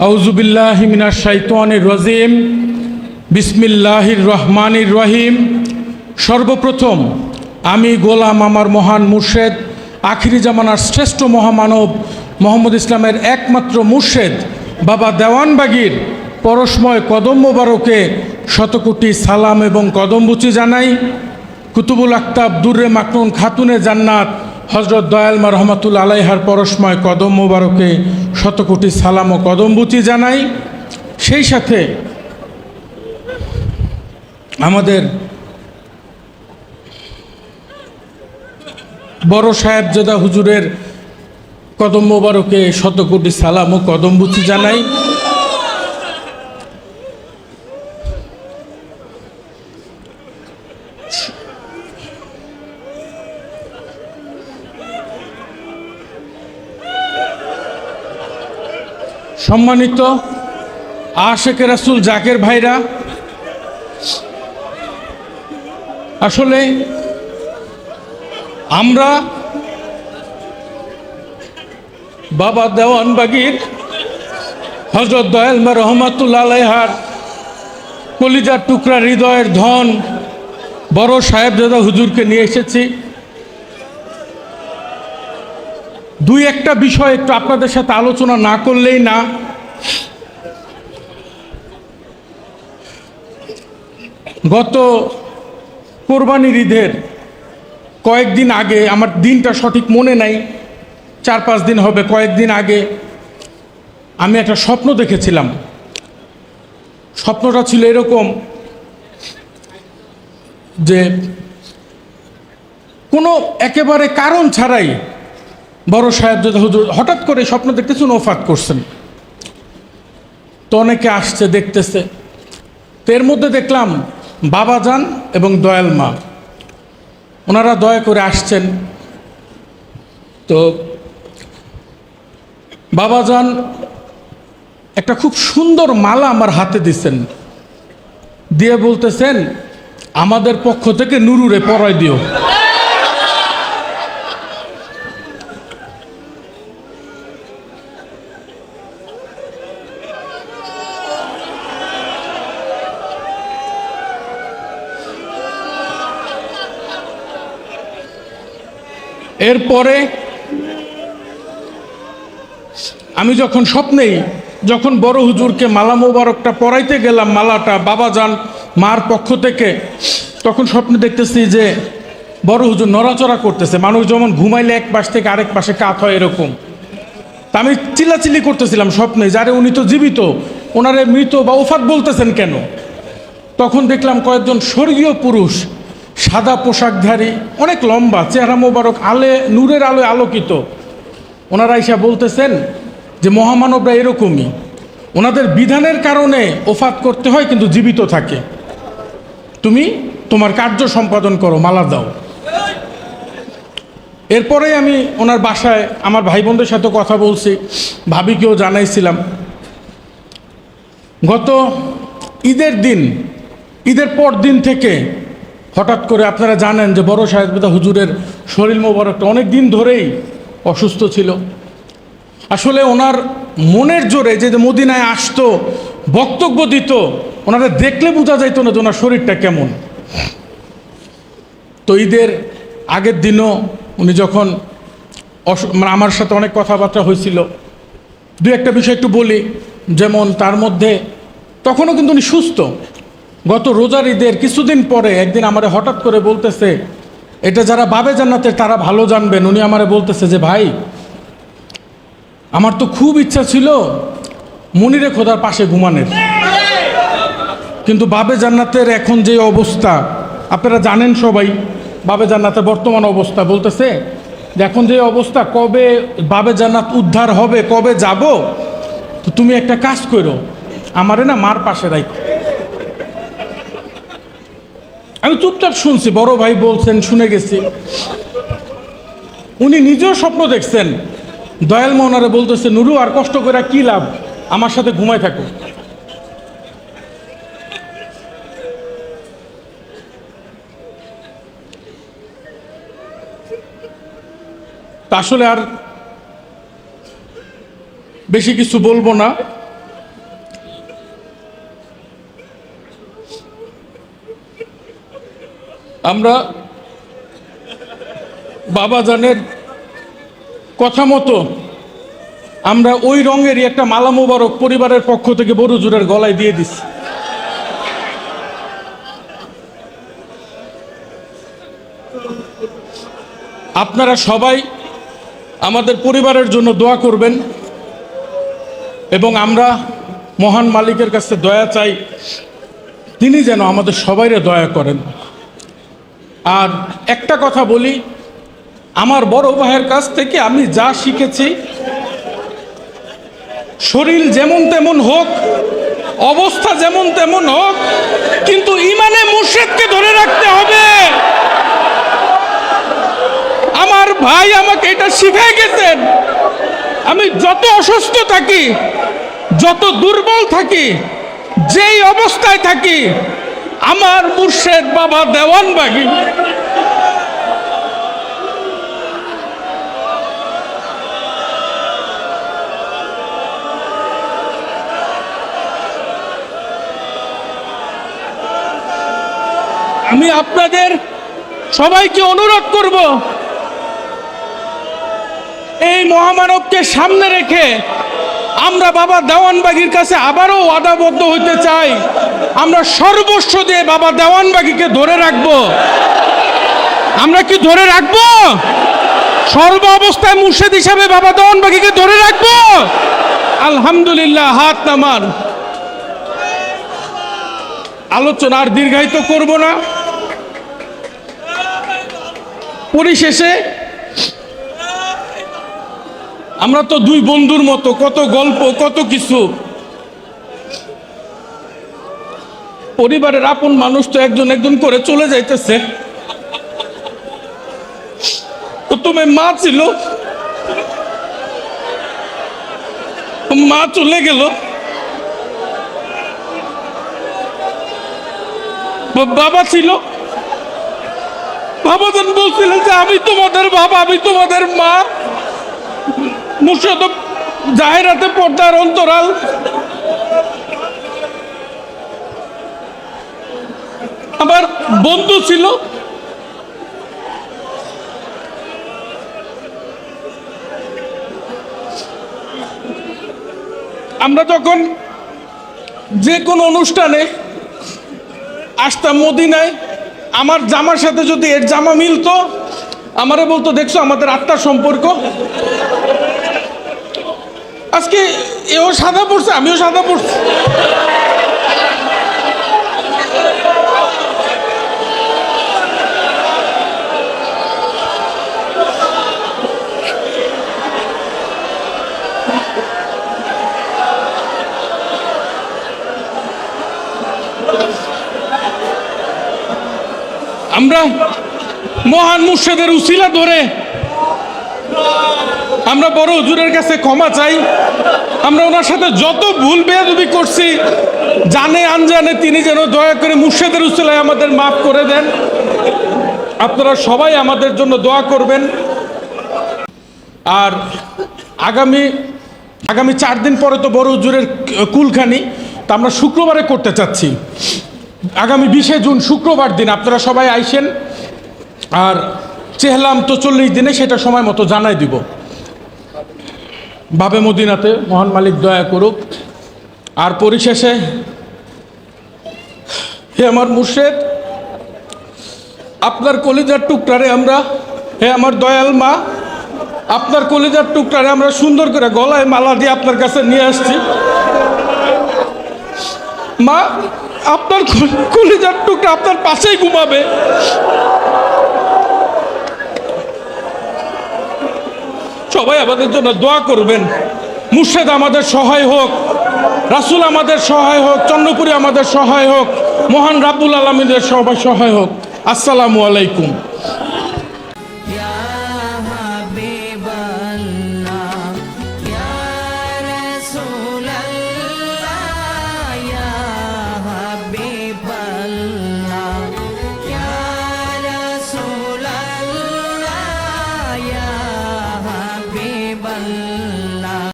আউযুবিল্লাহি মিনাশ শাইতানির রাজিম। বিসমিল্লাহির রহমানির রহিম। সর্বপ্রথম আমি গোলাম আমার মহান মুর্শেদ, আখিরি জামানার শ্রেষ্ঠ মহামানব মোহাম্মদ ইসলামের একমাত্র মুর্শেদ বাবা দেওয়ানবাগীর পরশময় কদম মোবারকে শতকোটি সালাম এবং কদমবুচি জানাই। কুতুবুল আক্তাব দুর্রে মাকনুন খাতুনে জান্নাত হজরত দয়ালমা রহমাতুল্লাহ আলাইহার পরশময় কদম মোবারকে শতকোটি সালাম ও কদমবুচি জানাই। সেই সাথে আমাদের বড় সাহেবজাদা হুজুরের কদম মোবারকে শতকোটি সালাম ও কদমবুচি জানাই। সম্মানিত আশেকে রাসূল জাকের ভাইরা, আসলে আমরা বাবা দেওয়ানবাগীর হযরত দয়ালমা রহমাতুল্লাহ আলাইহার কলিজার টুকরা হৃদয়ের ধন বড় সাহেবজাদা হুজুরকে নিয়ে এসেছি। দুই একটা বিষয় একটু আপনাদের সাথে আলোচনা না করলেই না। গত কোরবানির ঈদের কয়েকদিন আগে, আমার দিনটা সঠিক মনে নাই, 4-5 দিন হবে, কয়েকদিন আগে আমি একটা স্বপ্ন দেখেছিলাম। স্বপ্নটা ছিল এরকম যে কোনো একেবারে কারণ ছাড়াই বড় সাহেবজাদা হুজুর হঠাৎ করে স্বপ্ন দেখতেছেন ওফাত করছেন। তো অনেকে আসছে দেখতেছে, তো এর মধ্যে দেখলাম বাবাজান এবং দয়াল মা, ওনারা দয়া করে আসছেন। তো বাবাজান একটা খুব সুন্দর মালা আমার হাতে দিচ্ছেন, দিয়ে বলতেছেন আমাদের পক্ষ থেকে নুরুরে পরায় দিও। এরপরে আমি যখন স্বপ্নেই যখন বড় হুজুরকে মালা মোবারকটা পরাইতে গেলাম, মালাটা বাবাজান মার পক্ষ থেকে, তখন স্বপ্নে দেখতেছি যে বড় হুজুর নড়াচড়া করতেছে। মানুষ যেমন ঘুমাইলে এক পাশ থেকে আরেক পাশে কাত হয় এরকম। তা আমি চিল্লাচিল্লি করতেছিলাম স্বপ্নে, যারে উনি তো জীবিত, ওনারে মৃত বা ওফাত বলতেছেন কেন? তখন দেখলাম কয়েকজন স্বর্গীয় পুরুষ, সাদা পোশাকধারী, অনেক লম্বা, চেহারা মোবারক নূরের আলোয় আলোকিত। ওনারা এসে বলতেছেন যে মহামানবরা এরকমই, ওনাদের বিধানের কারণে ওফাত করতে হয় কিন্তু জীবিত থাকে, তুমি তোমার কার্য সম্পাদন করো, মালা দাও। এরপরে আমি ওনার বাসায় আমার ভাই বোনদের সাথে কথা বলছি, ভাবিকেও জানাইছিলাম। গত ঈদের দিন, ঈদের পর দিন থেকে হঠাৎ করে আপনারা জানেন যে বড় সাহেবজাদা হুজুরের শরীর মোবারকটা অনেক দিন ধরেই অসুস্থ ছিল। আসলে ওনার মনের জোরে যে মদিনায় আসতো, বক্তব্য দিত, ওনারা দেখলে বোঝা যাইতো না যে ওনার শরীরটা কেমন। তো ঈদের আগের দিনও উনি যখন আমার সাথে অনেক কথাবার্তা হয়েছিল, দু একটা বিষয় একটু বলি। যেমন তার মধ্যে তখনও কিন্তু উনি সুস্থ। গত রোজার ঈদের কিছুদিন পরে একদিন আমারে হঠাৎ করে বলতেছে, এটা যারা বাবে জান্নাতের তারা ভালো জানবেন, উনি আমারে বলতেছে যে ভাই, আমার তো খুব ইচ্ছা ছিল মনিরে খোদার পাশে ঘুমানের, কিন্তু বাবে জান্নাতের এখন যে অবস্থা আপনারা জানেন সবাই, বাবে জান্নাতের বর্তমান অবস্থা, বলতেছে যে এখন যে অবস্থা, কবে বাবে জান্নাত উদ্ধার হবে, কবে যাব, তো তুমি একটা কাজ করো, আমারে না মার পাশে রাখো। আমি চুপচাপ শুনছি, বড় ভাই বলছেন, শুনে গেছি। উনি নিজেও স্বপ্ন দেখছেন, দয়াল মা ওনারে বলতেছে, নুরু আর কষ্ট করে কি লাভ, আমার সাথে ঘুমায় থাকো। তা আসলে আর বেশি কিছু বলবো না। আমরা বাবাজানের কথা মতো আমরা ওই রঙেরই একটা মালা মোবারক পরিবারের পক্ষ থেকে বড় হুজুরের গলায় দিয়ে দিছি। আপনারা সবাই আমাদের পরিবারের জন্য দোয়া করবেন এবং আমরা মহান মালিকের কাছে দয়া চাই, তিনি যেন আমাদের সবাইরে দয়া করেন। আর একটা কথা বলি, আমার বড় ভাইয়ের কাছ থেকে আমি যা শিখেছি, শরীর যেমন তেমন হোক, অবস্থা যেমন তেমন হোক, কিন্তু ইমানে মুর্শিদকে ধরে রাখতে হবে। আমার ভাই আমাকে এটা শিখাই গেছেন। আমি যত অসুস্থ থাকি, যত দুর্বল থাকি, যেই অবস্থায় থাকি, আমার মুর্শিদ বাবা দেওয়ানবাগী আমি আপনাদের সবাইকে অনুরোধ করব, এই মহামানবকে সামনে রেখে আমরা বাবা দেওয়ানবাগীর কাছে আবারও ওয়াদাবদ্ধ হইতে চাই। আমরা সর্বস্ব দিয়ে বাবা দেওয়ানবাগীকে ধরে রাখব। আমরা কি ধরে রাখব? সর্ব অবস্থায় মুর্শিদ হিসাবে বাবা দেওয়ানবাগীকে ধরে রাখব। আলহামদুলিল্লাহ, হাত নামান। আলোচনা আর দীর্ঘায়িত করব না। পরিশেষে আমরা তো দুই বন্ধুর মতো, কত গল্প, কত কিছু। পরিবারের আপন মানুষ তো একজন একজন করে চলে যাইতেছে। প্রথমে মা ছিল, মা চলে গেল, বাবা ছিল। বাবা যখন বলছিলেন যে আমি তোমাদের বাবা, আমি তোমাদের মা, মুর্শিদ জাহেরাতে পর্দার অন্তরাল। আমার বন্ধু ছিল। আমরা যখন যে কোনো অনুষ্ঠানে আসতাম মদিনায়, আমার জামার সাথে যদি এর জামা মিলতো, আমারে বলতো দেখছো আমাদের আত্মার সম্পর্ক। আজকে এও সাদা পড়ছে, আমিও সাদা পড়ছি। আমরা মহান মুর্শিদের উসিলা ধরে আমরা বড় হুজুরের কাছে ক্ষমা চাই। আমরা ওনার সাথে যত ভুল বেয়াদবি করছি, জানে আনজানে, তিনি যেন দয়া করে মুর্শিদের উসিলায় আমাদের মাফ করে দেন। আপনারা সবাই আমাদের জন্য দোয়া করবেন। আর আগামী 4 দিন পরে তো বড় হুজুরের কুলখানি, তা আমরা শুক্রবারে করতে চাচ্ছি। আগামী 20 জুন শুক্রবার দিন আপনারা সবাই আইসেন। আর চেহলাম তো 40 দিনে, সেটা সময় মতো জানাই দিব। বাবে মদিনাতে মহান মালিক দয়া করুক। আর পরিশেষে, হে আমার মুর্শিদ, আপনার কলিজার টুকরারে আমরা, হে আমার দয়াল মা, আপনার কলিজার টুকরারে আমরা সুন্দর করে গলায় মালা দিয়ে আপনার কাছে নিয়ে আসছি। মা, আপনার কলিজার টুকরা আপনার পাশেই ঘুমাবে। সবাই আমাদের জন্য দোয়া করবেন। মুর্শিদ আমাদের সহায় হোক, রাসূল আমাদের সহায় হোক, চন্দ্রপুরী আমাদের সহায় হোক, মহান রাব্বুল আলামিনের সবাই সহায় হোক। আসসালামু আলাইকুম।